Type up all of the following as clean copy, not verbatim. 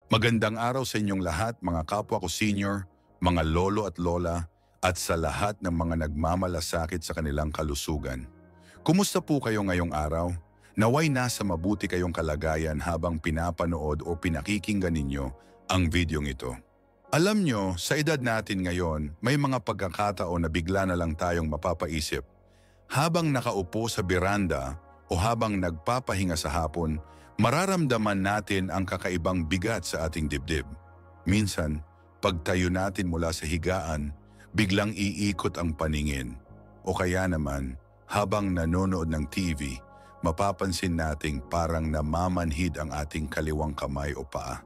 Magandang araw sa inyong lahat, mga kapwa ko senior, mga lolo at lola, at sa lahat ng mga nagmamalasakit sa kanilang kalusugan. Kumusta po kayo ngayong araw? Naway nasa mabuti kayong kalagayan habang pinapanood o pinakikinggan ninyo ang videong ito. Alam nyo, sa edad natin ngayon, may mga pagkakataon na bigla na lang tayong mapapaisip. Habang nakaupo sa beranda o habang nagpapahinga sa hapon, mararamdaman natin ang kakaibang bigat sa ating dibdib. Minsan, pagtayo natin mula sa higaan, biglang iikot ang paningin. O kaya naman, habang nanonood ng TV, mapapansin nating parang namamanhid ang ating kaliwang kamay o paa.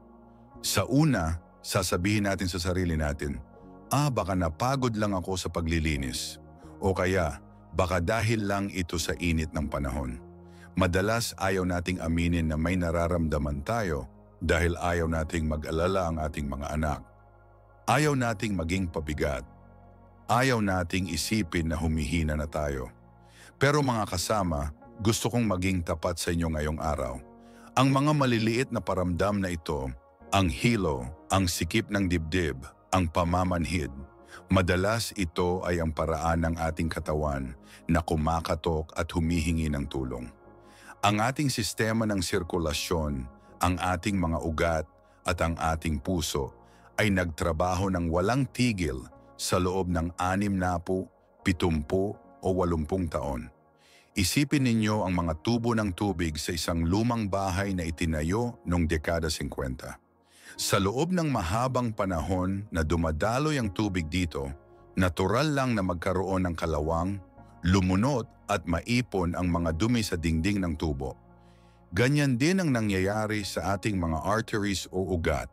Sa una, sasabihin natin sa sarili natin, baka napagod lang ako sa paglilinis. O kaya, baka dahil lang ito sa init ng panahon. Madalas ayaw nating aminin na may nararamdaman tayo dahil ayaw nating mag-alala ang ating mga anak. Ayaw nating maging pabigat. Ayaw nating isipin na humihina na tayo. Pero mga kasama, gusto kong maging tapat sa inyo ngayong araw. Ang mga maliliit na paramdam na ito, ang hilo, ang sikip ng dibdib, ang pamamanhid, madalas ito ay ang paraan ng ating katawan na kumakatok at humihingi ng tulong. Ang ating sistema ng sirkulasyon, ang ating mga ugat at ang ating puso ay nagtrabaho ng walang tigil sa loob ng 60, 70 o 80 taon. Isipin ninyo ang mga tubo ng tubig sa isang lumang bahay na itinayo noong dekada 50. Sa loob ng mahabang panahon na dumadaloy ang tubig dito, natural lang na magkaroon ng kalawang, lumunot at maipon ang mga dumi sa dingding ng tubo. Ganyan din ang nangyayari sa ating mga arteries o ugat.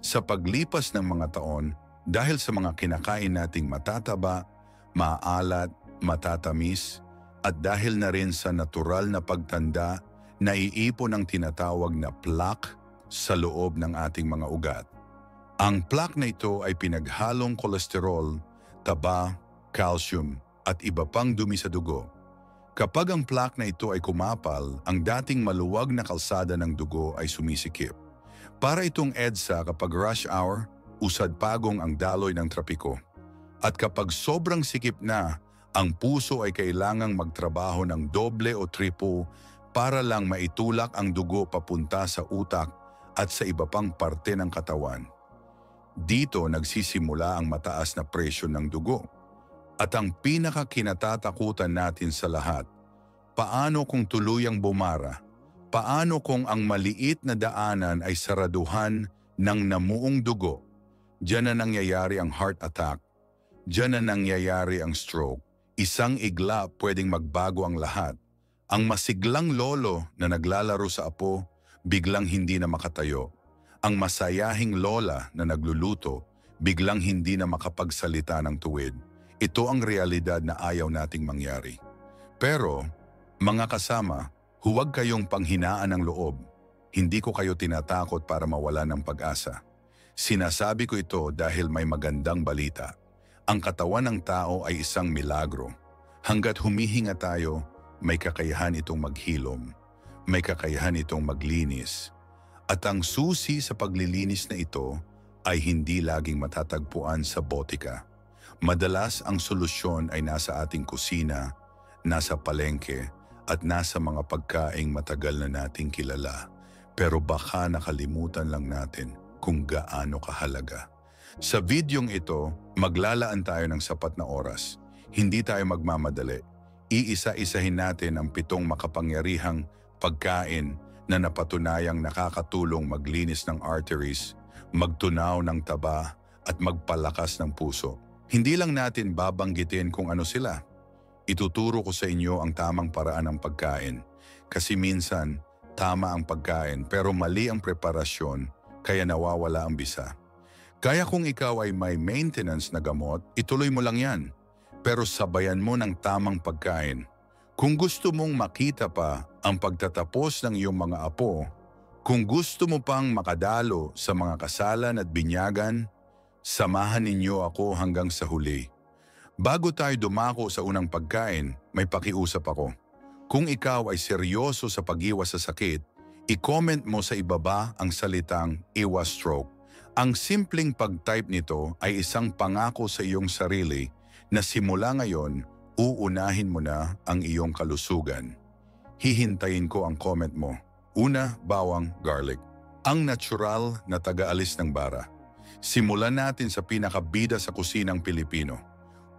Sa paglipas ng mga taon, dahil sa mga kinakain nating matataba, maalat, matatamis, at dahil na rin sa natural na pagtanda, naiipon ang tinatawag na plaque sa loob ng ating mga ugat. Ang plaque na ito ay pinaghalong kolesterol, taba, calcium, at iba pang dumi sa dugo. Kapag ang plaque na ito ay kumapal, ang dating maluwag na kalsada ng dugo ay sumisikip. Para itong EDSA kapag rush hour, usad-pagong ang daloy ng trapiko. At kapag sobrang sikip na, ang puso ay kailangang magtrabaho ng doble o triple para lang maitulak ang dugo papunta sa utak at sa iba pang parte ng katawan. Dito nagsisimula ang mataas na presyon ng dugo. At ang pinakakinatatakutan natin sa lahat, paano kung tuluyang bumara? Paano kung ang maliit na daanan ay saraduhan ng namuong dugo? Diyan na nangyayari ang heart attack. Diyan na nangyayari ang stroke. Isang igla pwedeng magbago ang lahat. Ang masiglang lolo na naglalaro sa apo, biglang hindi na makatayo. Ang masayahing lola na nagluluto, biglang hindi na makapagsalita ng tuwid. Ito ang realidad na ayaw nating mangyari. Pero, mga kasama, huwag kayong panghinaan ng loob. Hindi ko kayo tinatakot para mawala ng pag-asa. Sinasabi ko ito dahil may magandang balita. Ang katawan ng tao ay isang milagro. Hanggat humihinga tayo, may kakayahan itong maghilom. May kakayahan itong maglinis. At ang susi sa paglilinis na ito ay hindi laging matatagpuan sa botika. Madalas ang solusyon ay nasa ating kusina, nasa palengke, at nasa mga pagkaing matagal na nating kilala. Pero baka nakalimutan lang natin kung gaano kahalaga. Sa videong ito, maglalaan tayo ng sapat na oras. Hindi tayo magmamadali. Iisa-isahin natin ang 7 makapangyarihang pagkain na napatunayang nakakatulong maglinis ng arteries, magtunaw ng taba, at magpalakas ng puso. Hindi lang natin babanggitin kung ano sila. Ituturo ko sa inyo ang tamang paraan ng pagkain. Kasi minsan, tama ang pagkain pero mali ang preparasyon kaya nawawala ang bisa. Kaya kung ikaw ay may maintenance na gamot, ituloy mo lang yan. Pero sabayan mo ng tamang pagkain. Kung gusto mong makita pa ang pagtatapos ng iyong mga apo, kung gusto mo pang makadalo sa mga kasalan at binyagan, samahan ninyo ako hanggang sa huli. Bago tayo dumako sa unang pagkain, may pakiusap ako. Kung ikaw ay seryoso sa pag-iwas sa sakit, I-comment mo sa ibaba ang salitang iwas-stroke. Ang simpleng pag-type nito ay isang pangako sa iyong sarili na simula ngayon, uunahin mo na ang iyong kalusugan. Hihintayin ko ang comment mo. Una, bawang garlic. Ang natural na taga-alis ng bara. Simulan natin sa pinakabida sa kusinang Pilipino.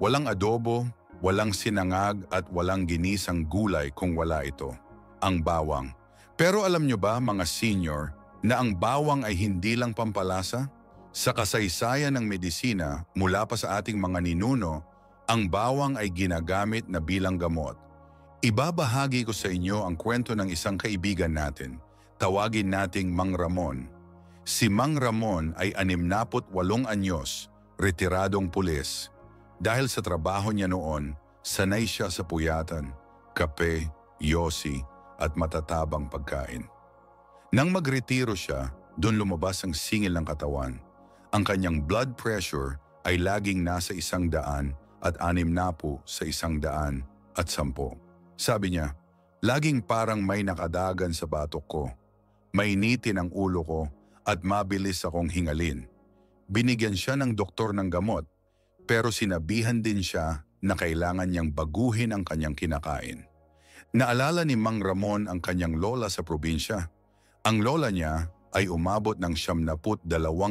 Walang adobo, walang sinangag at walang ginisang gulay kung wala ito. Ang bawang. Pero alam nyo ba mga senior na ang bawang ay hindi lang pampalasa? Sa kasaysayan ng medisina mula pa sa ating mga ninuno, ang bawang ay ginagamit na bilang gamot. Ibabahagi ko sa inyo ang kwento ng isang kaibigan natin. Tawagin nating Mang Ramon. Si Mang Ramon ay 68 anyos, retiradong pulis. Dahil sa trabaho niya noon, sanay siya sa puyatan, kape, yosi, at matatabang pagkain. Nang magretiro siya, doon lumabas ang singil ng katawan. Ang kanyang blood pressure ay laging nasa 100 at 60 sa 110. Sabi niya, laging parang may nakadagan sa batok ko. Mainitin ang ulo ko at mabilis akong hingalin. Binigyan siya ng doktor ng gamot, pero sinabihan din siya na kailangan niyang baguhin ang kanyang kinakain. Naalala ni Mang Ramon ang kanyang lola sa probinsya. Ang lola niya ay umabot ng 72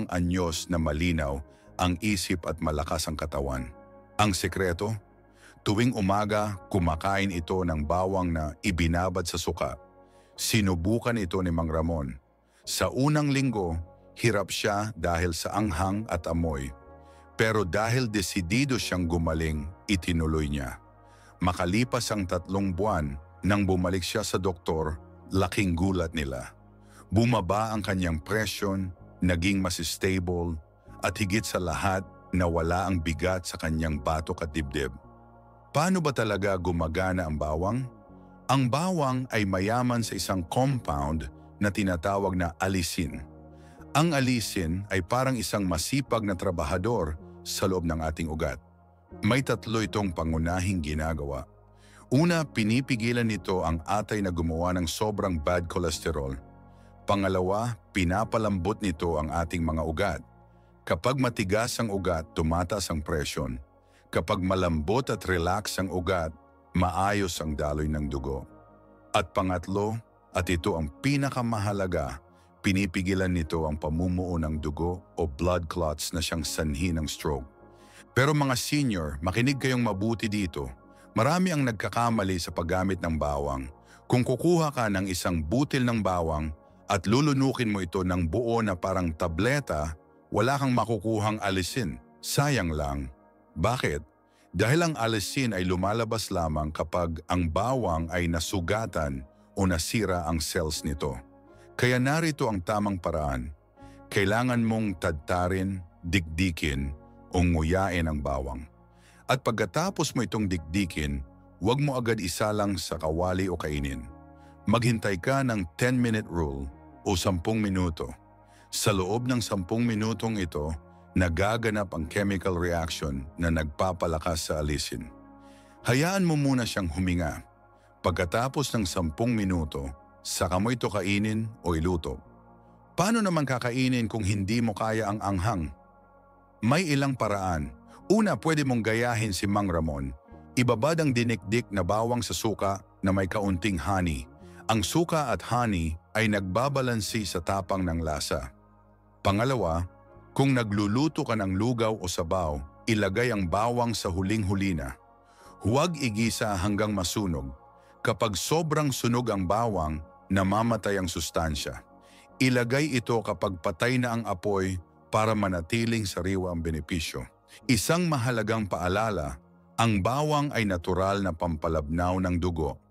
anyos na malinaw ang isip at malakas ang katawan. Ang sekreto? Tuwing umaga, kumakain ito ng bawang na ibinabad sa suka. Sinubukan ito ni Mang Ramon. Sa unang linggo, hirap siya dahil sa anghang at amoy. Pero dahil desidido siyang gumaling, itinuloy niya. Makalipas ang 3 buwan, nang bumalik siya sa doktor, laking gulat nila. Bumaba ang kanyang presyon, naging mas stable, at higit sa lahat, nawala ang bigat sa kanyang batok at dibdib. Paano ba talaga gumagana ang bawang? Ang bawang ay mayaman sa isang compound na tinatawag na alisin. Ang alisin ay parang isang masipag na trabahador sa loob ng ating ugat. May 3 itong pangunahing ginagawa. Una, pinipigilan nito ang atay na gumawa ng sobrang bad cholesterol. Pangalawa, pinapalambot nito ang ating mga ugat. Kapag matigas ang ugat, tumataas ang presyon. Kapag malambot at relax ang ugat, maayos ang daloy ng dugo. At pangatlo, at ito ang pinakamahalaga, pinipigilan nito ang pamumuo ng dugo o blood clots na siyang sanhi ng stroke. Pero mga senior, makinig kayong mabuti dito. Marami ang nagkakamali sa paggamit ng bawang. Kung kukuha ka ng isang butil ng bawang at lulunukin mo ito ng buo na parang tableta, wala kang makukuhang alisin. Sayang lang. Bakit? Dahil ang alisin ay lumalabas lamang kapag ang bawang ay nasugatan o nasira ang cells nito. Kaya narito ang tamang paraan. Kailangan mong tadtarin, dikdikin o nguyain ang bawang. At pagkatapos mo itong dikdikin, huwag mo agad isalang sa kawali o kainin. Maghintay ka ng 10-minute rule o 10 minuto. Sa loob ng 10 minutong ito, nagaganap ang chemical reaction na nagpapalakas sa alisin. Hayaan mo muna siyang huminga. Pagkatapos ng 10 minuto, saka mo ito kainin o iluto. Paano naman kakainin kung hindi mo kaya ang anghang? May ilang paraan. Una, pwede mong gayahin si Mang Ramon. Ibabad ang dinikdik na bawang sa suka na may kaunting honey. Ang suka at honey ay nagbabalansi sa tapang ng lasa. Pangalawa, kung nagluluto ka ng lugaw o sabaw, ilagay ang bawang sa huling-huli na. Huwag igisa hanggang masunog. Kapag sobrang sunog ang bawang, namamatay ang sustansya. Ilagay ito kapag patay na ang apoy para manatiling sariwa ang benepisyo. Isang mahalagang paalala, ang bawang ay natural na pampalabnaw ng dugo.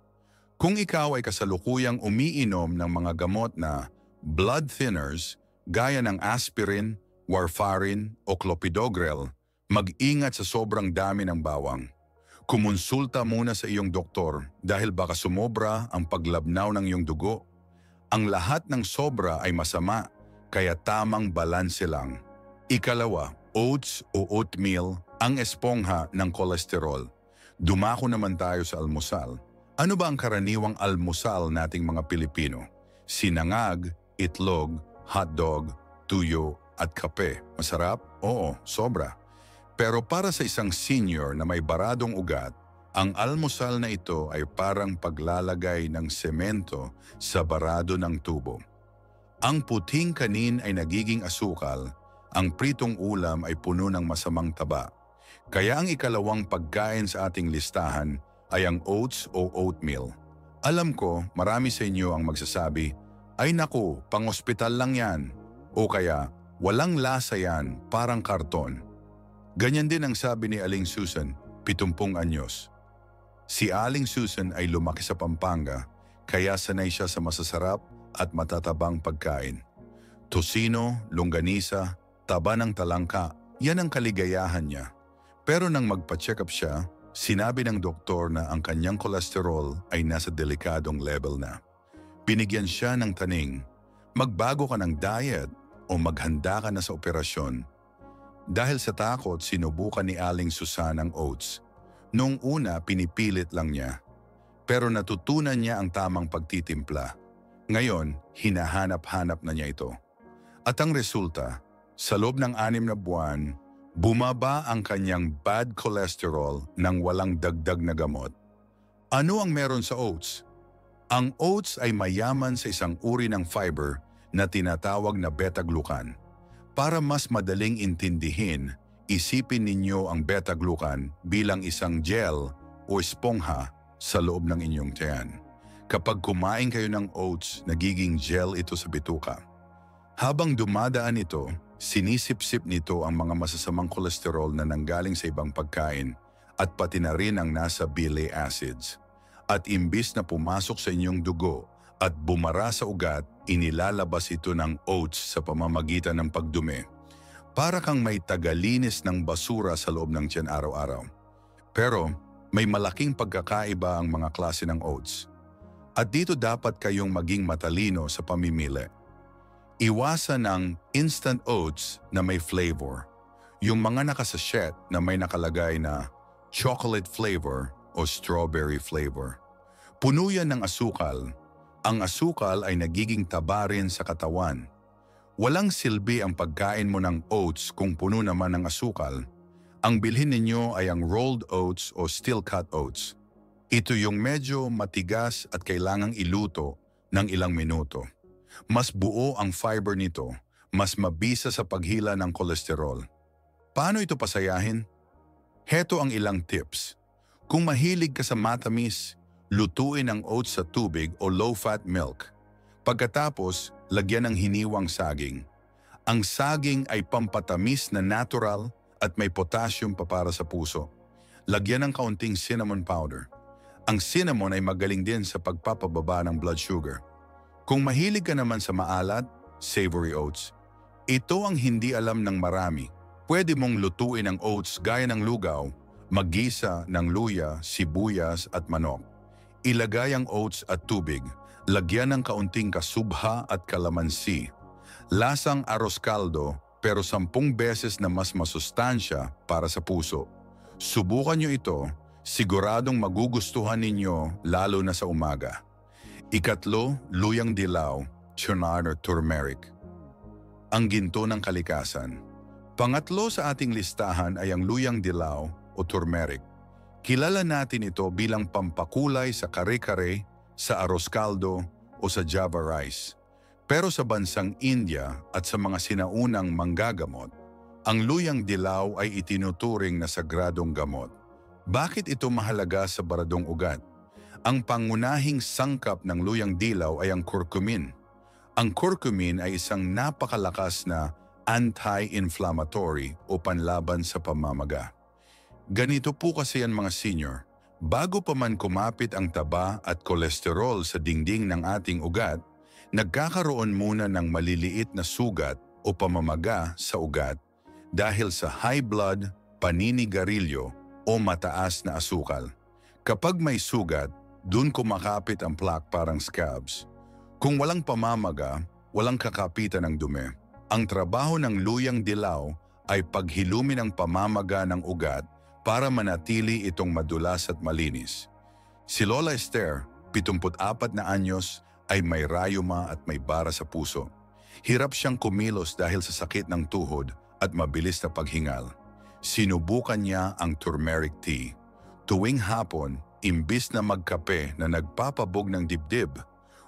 Kung ikaw ay kasalukuyang umiinom ng mga gamot na blood thinners gaya ng aspirin, warfarin o clopidogrel, mag-ingat sa sobrang dami ng bawang. Kumonsulta muna sa iyong doktor dahil baka sumobra ang paglabnaw ng iyong dugo. Ang lahat ng sobra ay masama, kaya tamang balanse lang. Ikalawa, oats o oatmeal ang espongha ng kolesterol. Dumako naman tayo sa almusal. Ano ba ang karaniwang almusal nating mga Pilipino? Sinangag, itlog, hotdog, tuyo at kape. Masarap? Oo, sobra. Pero para sa isang senior na may baradong ugat, ang almusal na ito ay parang paglalagay ng semento sa barado ng tubo. Ang puting kanin ay nagiging asukal, ang pritong ulam ay puno ng masamang taba. Kaya ang ikalawang pagkain sa ating listahan ay ang oats o oatmeal. Alam ko, marami sa inyo ang magsasabi, "Ay naku, pang-ospital lang yan." O kaya, "Walang lasa yan, parang karton." Ganyan din ang sabi ni Aling Susan, 70 anyos. Si Aling Susan ay lumaki sa Pampanga, kaya sanay siya sa masasarap at matatabang pagkain. Tosino, longganisa, taba ng talangka, yan ang kaligayahan niya. Pero nang magpa-check up siya, sinabi ng doktor na ang kanyang kolesterol ay nasa delikadong level na. Binigyan siya ng taning, magbago ka ng diet o maghanda ka na sa operasyon. Dahil sa takot, sinubukan ni Aling Susan ang oats. Noong una, pinipilit lang niya. Pero natutunan niya ang tamang pagtitimpla. Ngayon, hinahanap-hanap na niya ito. At ang resulta, sa loob ng 6 na buwan, bumaba ang kanyang bad cholesterol nang walang dagdag na gamot. Ano ang meron sa oats? Ang oats ay mayaman sa isang uri ng fiber na tinatawag na beta-glucan. Para mas madaling intindihin, isipin ninyo ang beta-glucan bilang isang gel o espongha sa loob ng inyong tiyan. Kapag kumain kayo ng oats, nagiging gel ito sa bituka. Habang dumadaan ito, sinisip-sip nito ang mga masasamang kolesterol na nanggaling sa ibang pagkain at pati na rin ang nasa bile acids. At imbis na pumasok sa inyong dugo at bumara sa ugat, inilalabas ito ng oats sa pamamagitan ng pagdumi. Para kang may tagalinis ng basura sa loob ng tiyan araw-araw. Pero may malaking pagkakaiba ang mga klase ng oats. At dito dapat kayong maging matalino sa pamimili. Iwasan ang instant oats na may flavor. Yung mga nakasachet na may nakalagay na chocolate flavor o strawberry flavor. Puno yan ng asukal. Ang asukal ay nagiging taba rin sa katawan. Walang silbi ang pagkain mo ng oats kung puno naman ng asukal. Ang bilhin ninyo ay ang rolled oats o steel-cut oats. Ito yung medyo matigas at kailangang iluto ng ilang minuto. Mas buo ang fiber nito, mas mabisa sa paghila ng kolesterol. Paano ito pasayahin? Heto ang ilang tips. Kung mahilig ka sa matamis, lutuin ang oats sa tubig o low-fat milk. Pagkatapos, lagyan ng hiniwang saging. Ang saging ay pampatamis na natural at may potassium pa para sa puso. Lagyan ng kaunting cinnamon powder. Ang cinnamon ay magaling din sa pagpapababa ng blood sugar. Kung mahilig ka naman sa maalat, savory oats. Ito ang hindi alam ng marami. Pwede mong lutuin ang oats gaya ng lugaw, maggisa ng luya, sibuyas at manok. Ilagay ang oats at tubig. Lagyan ng kaunting kasubha at kalamansi. Lasang arroz caldo pero 10 beses na mas masustansya para sa puso. Subukan nyo ito, siguradong magugustuhan ninyo lalo na sa umaga. Ikatlo, luyang dilaw, chard or turmeric. Ang ginto ng kalikasan. Pangatlo sa ating listahan ay ang luyang dilaw o turmeric. Kilala natin ito bilang pampakulay sa kare-kare, sa arroz caldo o sa Java rice. Pero sa bansang India at sa mga sinaunang manggagamot, ang luyang dilaw ay itinuturing na sagradong gamot. Bakit ito mahalaga sa baradong ugat? Ang pangunahing sangkap ng luyang dilaw ay ang curcumin. Ang curcumin ay isang napakalakas na anti-inflammatory o panlaban sa pamamaga. Ganito po kasi yan mga senior, bago pa man kumapit ang taba at kolesterol sa dingding ng ating ugat, nagkakaroon muna ng maliliit na sugat o pamamaga sa ugat dahil sa high blood, paninigarilyo o mataas na asukal. Kapag may sugat, dun kumakapit ang plaque parang scabs. Kung walang pamamaga, walang kakapitan ng dumi. Ang trabaho ng luyang dilaw ay paghilumi ng pamamaga ng ugat para manatili itong madulas at malinis. Si Lola Esther, 74 na anyos, ay may rayuma at may bara sa puso. Hirap siyang kumilos dahil sa sakit ng tuhod at mabilis na paghingal. Sinubukan niya ang turmeric tea. Tuwing hapon, imbis na magkape na nagpapabog ng dibdib,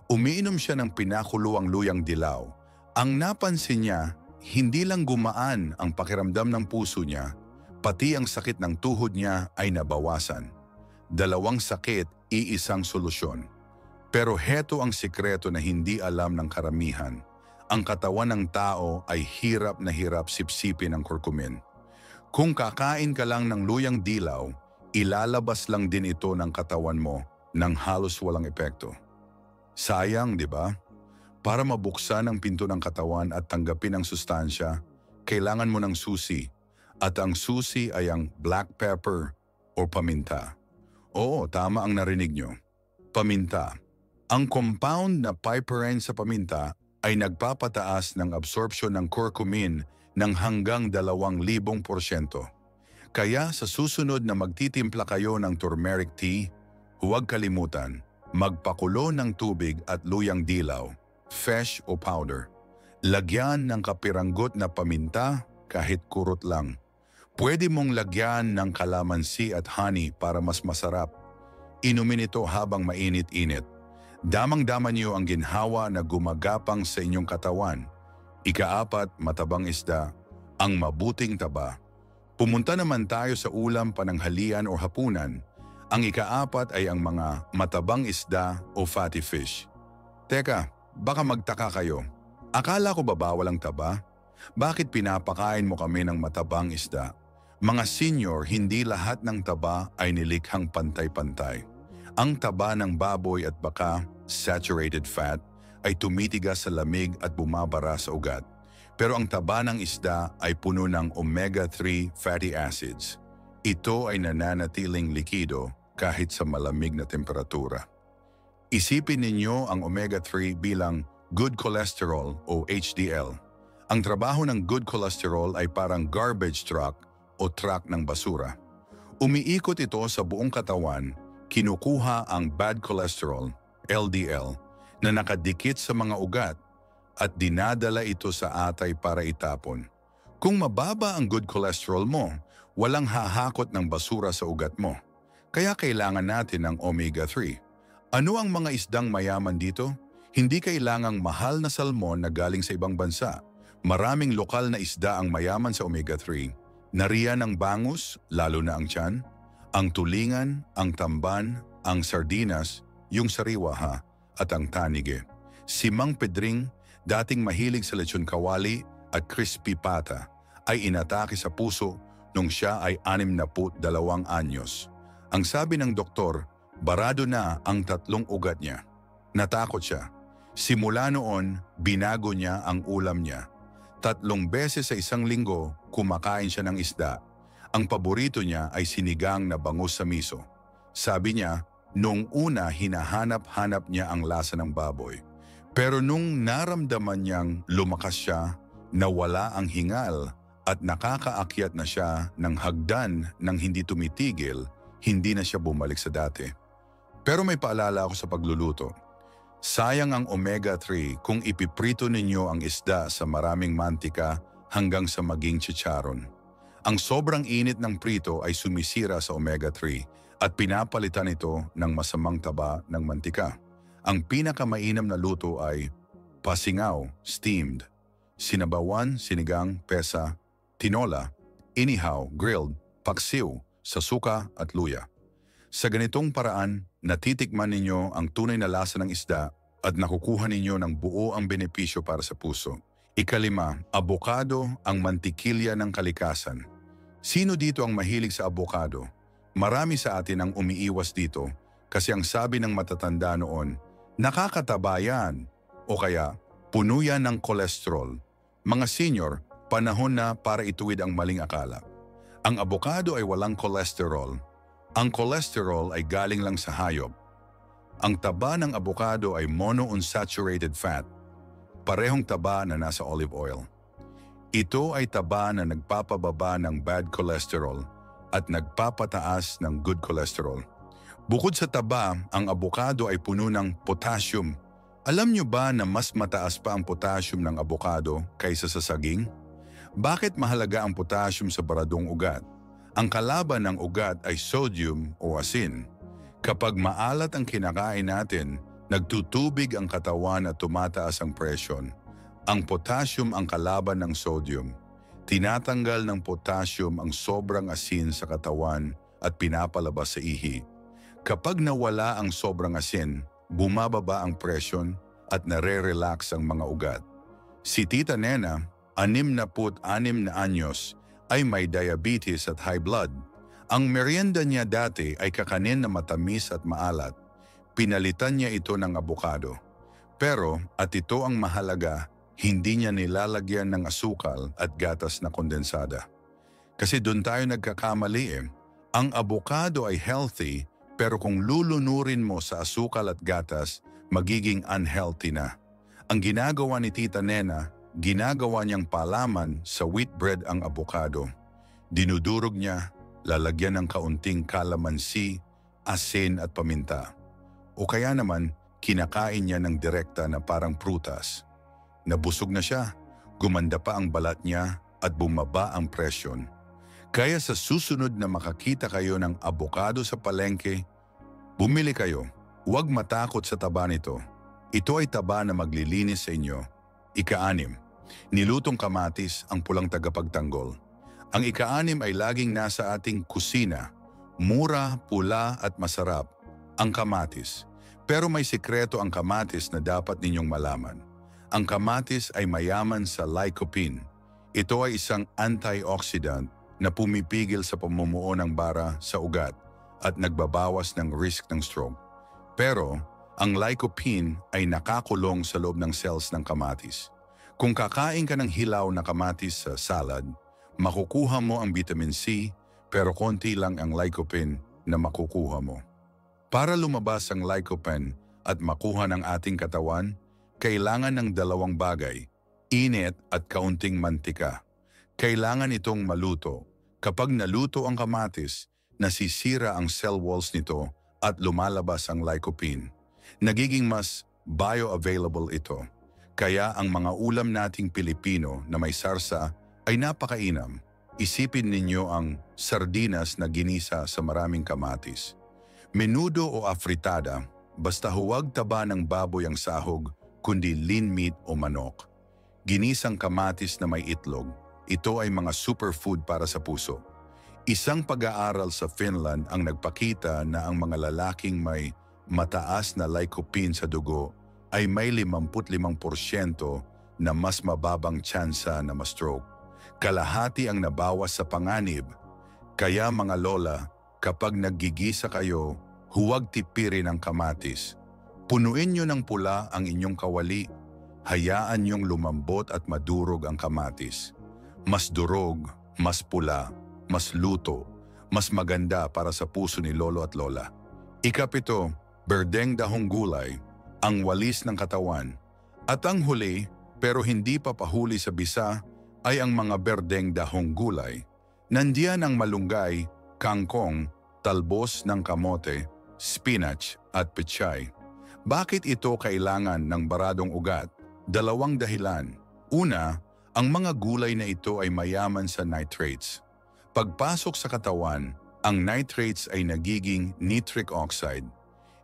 umiinom siya ng pinakuluang luyang dilaw. Ang napansin niya, hindi lang gumaan ang pakiramdam ng puso niya, pati ang sakit ng tuhod niya ay nabawasan. Dalawang sakit, iisang solusyon. Pero heto ang sikreto na hindi alam ng karamihan. Ang katawan ng tao ay hirap na hirap sipsipin ng kurkumin. Kung kakain ka lang ng luyang dilaw, ilalabas lang din ito ng katawan mo nang halos walang epekto. Sayang, di ba? Para mabuksan ang pinto ng katawan at tanggapin ang sustansya, kailangan mo ng susi. At ang susi ay ang black pepper o paminta. Oo, tama ang narinig nyo. Paminta. Ang compound na piperine sa paminta ay nagpapataas ng absorption ng curcumin ng hanggang 2,000%. Kaya sa susunod na magtitimpla kayo ng turmeric tea, huwag kalimutan, magpakulo ng tubig at luyang dilaw, fresh o powder. Lagyan ng kapiranggot na paminta kahit kurot lang. Pwede mong lagyan ng kalamansi at honey para mas masarap. Inumin ito habang mainit-init. Damang-dama niyo ang ginhawa na gumagapang sa inyong katawan. Ika-4, matabang isda, ang mabuting taba. Pumunta naman tayo sa ulam pananghalian o hapunan. Ang ika-4 ay ang mga matabang isda o fatty fish. Teka, baka magtaka kayo. Akala ko ba bawal ang taba? Bakit pinapakain mo kami ng matabang isda? Mga senior, hindi lahat ng taba ay nilikhang pantay-pantay. Ang taba ng baboy at baka, saturated fat, ay tumitigas sa lamig at bumabara sa ugat. Pero ang taba ng isda ay puno ng omega-3 fatty acids. Ito ay nananatiling likido kahit sa malamig na temperatura. Isipin ninyo ang omega-3 bilang good cholesterol o HDL. Ang trabaho ng good cholesterol ay parang garbage truck o truck ng basura. Umiikot ito sa buong katawan, kinukuha ang bad cholesterol, LDL, na nakadikit sa mga ugat at dinadala ito sa atay para itapon. Kung mababa ang good cholesterol mo, walang hahakot ng basura sa ugat mo. Kaya kailangan natin ng omega-3. Ano ang mga isdang mayaman dito? Hindi kailangang mahal na salmon na galing sa ibang bansa. Maraming lokal na isda ang mayaman sa omega-3. Nariyan ang bangus, lalo na ang tiyan, ang tulingan, ang tamban, ang sardinas, yung sariwa at ang tanige. Si Mang Pedring, dating mahilig sa lechon kawali at crispy pata, ay inatake sa puso nung siya ay 62 anyos. Ang sabi ng doktor, barado na ang 3 ugat niya. Natakot siya. Simula noon, binago niya ang ulam niya. 3 beses sa isang linggo, kumakain siya ng isda. Ang paborito niya ay sinigang na bangus sa miso. Sabi niya, nung una hinahanap-hanap niya ang lasa ng baboy. Pero nung naramdaman niyang lumakas siya, nawala ang hingal at nakakaakyat na siya ng hagdan nang hindi tumitigil, hindi na siya bumalik sa dati. Pero may paalala ako sa pagluluto. Sayang ang omega-3 kung ipiprito ninyo ang isda sa maraming mantika hanggang sa maging chicharon. Ang sobrang init ng prito ay sumisira sa omega-3 at pinapalitan ito ng masamang taba ng mantika. Ang pinakamainam na luto ay pasingaw, steamed, sinabawan, sinigang, pesa, tinola, inihaw, grilled, paksiw, sa suka at luya. Sa ganitong paraan, natitikman ninyo ang tunay na lasa ng isda at nakukuha ninyo ng buo ang benepisyo para sa puso. Ika-5, abokado ang mantikilya ng kalikasan. Sino dito ang mahilig sa abokado? Marami sa atin ang umiiwas dito kasi ang sabi ng matatanda noon, nakakataba yan o kaya puno yan ng kolesterol. Mga senior, panahon na para ituwid ang maling akala. Ang abokado ay walang kolesterol. Ang kolesterol ay galing lang sa hayop. Ang taba ng abokado ay monounsaturated fat, parehong taba na nasa olive oil. Ito ay taba na nagpapababa ng bad cholesterol at nagpapataas ng good cholesterol. Bukod sa taba, ang abokado ay puno ng potassium Alam nyo ba na mas mataas pa ang potassium ng abokado kaysa sa saging? Bakit mahalaga ang potassium sa baradong ugat? Ang kalaban ng ugat ay sodium o asin. Kapag maalat ang kinakain natin, nagtutubig ang katawan at tumataas ang presyon. Ang potassium ang kalaban ng sodium. Tinatanggal ng potassium ang sobrang asin sa katawan at pinapalabas sa ihi. Kapag nawala ang sobrang asin, bumababa ang presyon at nare-relax ang mga ugat. Si Tita Nena, 66 na anyos, ay may diabetes at high blood. Ang merienda niya dati ay kakanin na matamis at maalat. Pinalitan niya ito ng abokado. Pero, at ito ang mahalaga, hindi niya nilalagyan ng asukal at gatas na kondensada. Kasi doon tayo nagkakamali eh. Ang abokado ay healthy, pero kung lulunurin mo sa asukal at gatas, magiging unhealthy na. Ang ginagawa ni Tita Nena, ginagawa niyang palaman sa wheat bread ang abokado. Dinudurog niya, lalagyan ng kaunting kalamansi, asin at paminta. O kaya naman, kinakain niya ng direkta na parang prutas. Nabusog na siya, gumanda pa ang balat niya at bumaba ang presyon. Kaya sa susunod na makakita kayo ng abokado sa palengke, bumili kayo. Huwag matakot sa taba nito. Ito ay taba na maglilinis sa inyo. Ika-6, nilutong kamatis ang pulang tagapagtanggol. Ang ika-6 ay laging nasa ating kusina. Mura, pula at masarap ang kamatis. Pero may sikreto ang kamatis na dapat ninyong malaman. Ang kamatis ay mayaman sa lycopene. Ito ay isang antioxidant na pumipigil sa pamumuo ng bara sa ugat at nagbabawas ng risk ng stroke. Pero, ang lycopene ay nakakulong sa loob ng cells ng kamatis. Kung kakain ka ng hilaw na kamatis sa salad, makukuha mo ang vitamin C pero konti lang ang lycopene na makukuha mo. Para lumabas ang lycopene at makuha ng ating katawan, kailangan ng 2 bagay, init at kaunting mantika. Kailangan itong maluto. Kapag naluto ang kamatis, nasisira ang cell walls nito at lumalabas ang lycopene. Nagiging mas bioavailable ito. Kaya ang mga ulam nating Pilipino na may sarsa ay napakainam. Isipin ninyo ang sardinas na ginisa sa maraming kamatis. Menudo o afritada, basta huwag taba ng baboy ang sahog, kundi lean meat o manok. Ginisang kamatis na may itlog, ito ay mga superfood para sa puso. Isang pag-aaral sa Finland ang nagpakita na ang mga lalaking may mataas na lycopene sa dugo ay may 55% na mas mababang tsansa na ma-stroke. Kalahati ang nabawas sa panganib. Kaya mga lola, kapag naggigisa kayo, huwag tipirin ang kamatis. Punuin nyo ng pula ang inyong kawali. Hayaan nyong lumambot at madurog ang kamatis. Mas durog, mas pula, mas luto, mas maganda para sa puso ni lolo at lola. Ika-7, berdeng dahong gulay, ang walis ng katawan. At ang huli, pero hindi pa pahuli sa bisa, ay ang mga berdeng dahong gulay. Nandiyan ang malunggay, kangkong, talbos ng kamote, spinach at pechay. Bakit ito kailangan ng baradong ugat? 2 dahilan. Una, ang mga gulay na ito ay mayaman sa nitrates. Pagpasok sa katawan, ang nitrates ay nagiging nitric oxide.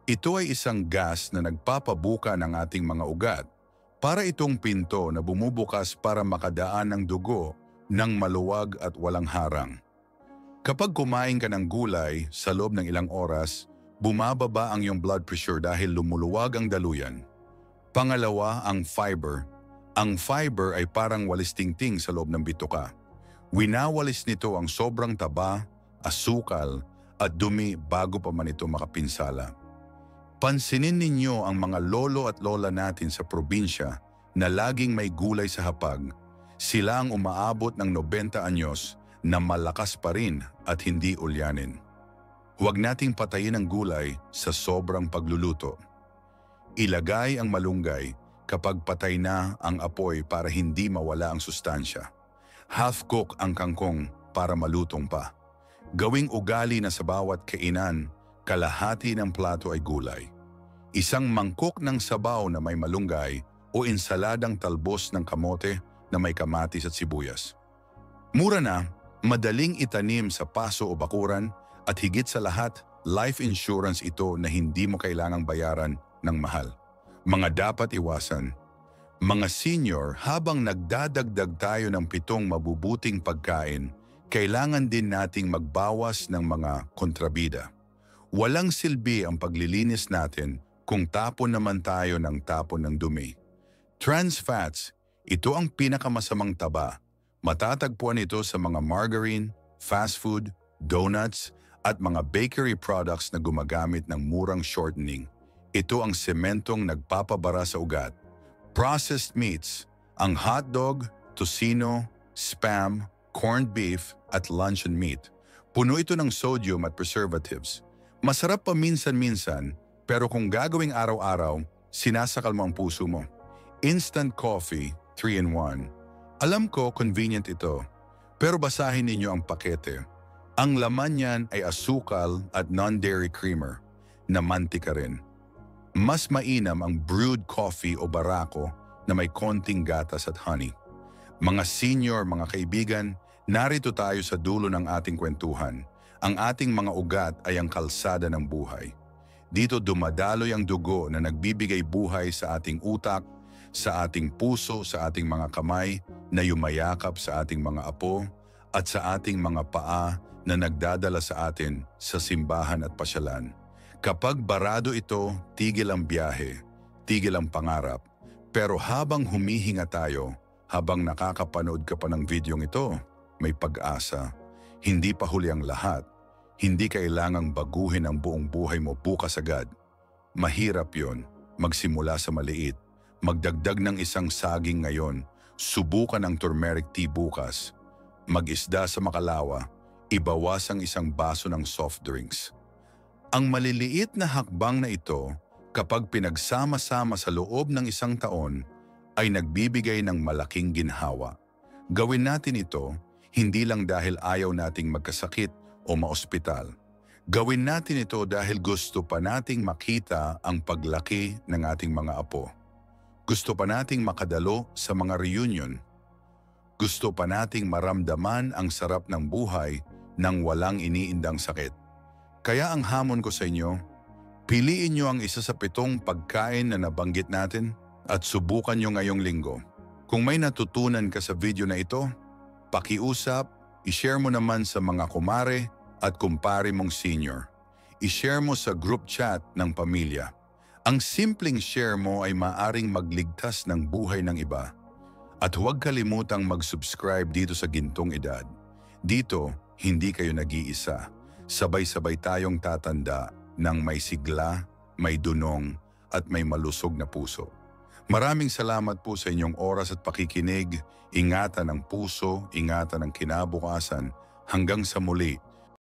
Ito ay isang gas na nagpapabuka ng ating mga ugat. Para itong pinto na bumubukas para makadaan ng dugo ng maluwag at walang harang. Kapag kumain ka ng gulay sa loob ng ilang oras, bumababa ang iyong blood pressure dahil lumuluwag ang daluyan. Pangalawa, ang fiber. Ang fiber ay parang walis tingting sa loob ng bituka. Winawalis nito ang sobrang taba, asukal at dumi bago pa man ito makapinsala. Pansinin ninyo ang mga lolo at lola natin sa probinsya na laging may gulay sa hapag. Sila ang umaabot ng 90 anyos na malakas pa rin at hindi ulyanin. Huwag nating patayin ang gulay sa sobrang pagluluto. Ilagay ang malunggay kapag patay na ang apoy para hindi mawala ang sustansya. Half-cook ang kangkong para malutong pa. Gawing ugali na sa bawat kainan, kalahati ng plato ay gulay. Isang mangkok ng sabaw na may malunggay o ensaladang talbos ng kamote na may kamatis at sibuyas. Mura na, madaling itanim sa paso o bakuran at higit sa lahat, life insurance ito na hindi mo kailangang bayaran ng mahal. Mga dapat iwasan. Mga senior, habang nagdadagdag tayo ng 7 mabubuting pagkain, kailangan din nating magbawas ng mga kontrabida. Walang silbi ang paglilinis natin kung tapon naman tayo ng tapon ng dumi. Trans fats, ito ang pinakamasamang taba. Matatagpuan ito sa mga margarine, fast food, donuts, at mga bakery products na gumagamit ng murang shortening. Ito ang sementong nagpapabara sa ugat. Processed meats, ang hotdog, tocino, spam, corned beef, at luncheon meat. Puno ito ng sodium at preservatives. Masarap pa minsan-minsan, pero kung gagawing araw-araw, sinasakal mo ang puso mo. Instant coffee, 3-in-1. Alam ko, convenient ito. Pero basahin ninyo ang pakete. Ang laman niyan ay asukal at non-dairy creamer na mantika rin. Mas mainam ang brewed coffee o barako na may konting gatas at honey. Mga senior, mga kaibigan, narito tayo sa dulo ng ating kwentuhan. Ang ating mga ugat ay ang kalsada ng buhay. Dito dumadaloy ang dugo na nagbibigay buhay sa ating utak, sa ating puso, sa ating mga kamay na yumayakap sa ating mga apo at sa ating mga paa na nagdadala sa atin sa simbahan at pasyalan. Kapag barado ito, tigil ang biyahe, tigil ang pangarap. Pero habang humihinga tayo, habang nakakapanood ka pa ng videong ito, may pag-asa. Hindi pa huli ang lahat. Hindi kailangang baguhin ang buong buhay mo bukas agad. Mahirap yon, magsimula sa maliit. Magdagdag ng isang saging ngayon, subukan ang turmeric tea bukas. Mag-isda sa Makalawa, ibawas ang isang baso ng soft drinks. Ang maliliit na hakbang na ito, kapag pinagsama-sama sa loob ng isang taon, ay nagbibigay ng malaking ginhawa. Gawin natin ito, hindi lang dahil ayaw nating magkasakit o maospital. Gawin natin ito dahil gusto pa nating makita ang paglaki ng ating mga apo. Gusto pa nating makadalo sa mga reunion. Gusto pa nating maramdaman ang sarap ng buhay nang walang iniindang sakit. Kaya ang hamon ko sa inyo, piliin nyo ang isa sa 7 pagkain na nabanggit natin at subukan nyo ngayong linggo. Kung may natutunan ka sa video na ito, pakiusap, i-share mo naman sa mga kumare at kumpare mong senior. I-share mo sa group chat ng pamilya. Ang simpleng share mo ay maaring magligtas ng buhay ng iba. At huwag kalimutang mag-subscribe dito sa Gintong Edad. Dito, hindi kayo nag-iisa. Sabay-sabay tayong tatanda ng may sigla, may dunong, at may malusog na puso. Maraming salamat po sa inyong oras at pakikinig. Ingatan ang puso, ingatan ang kinabukasan. Hanggang sa muli.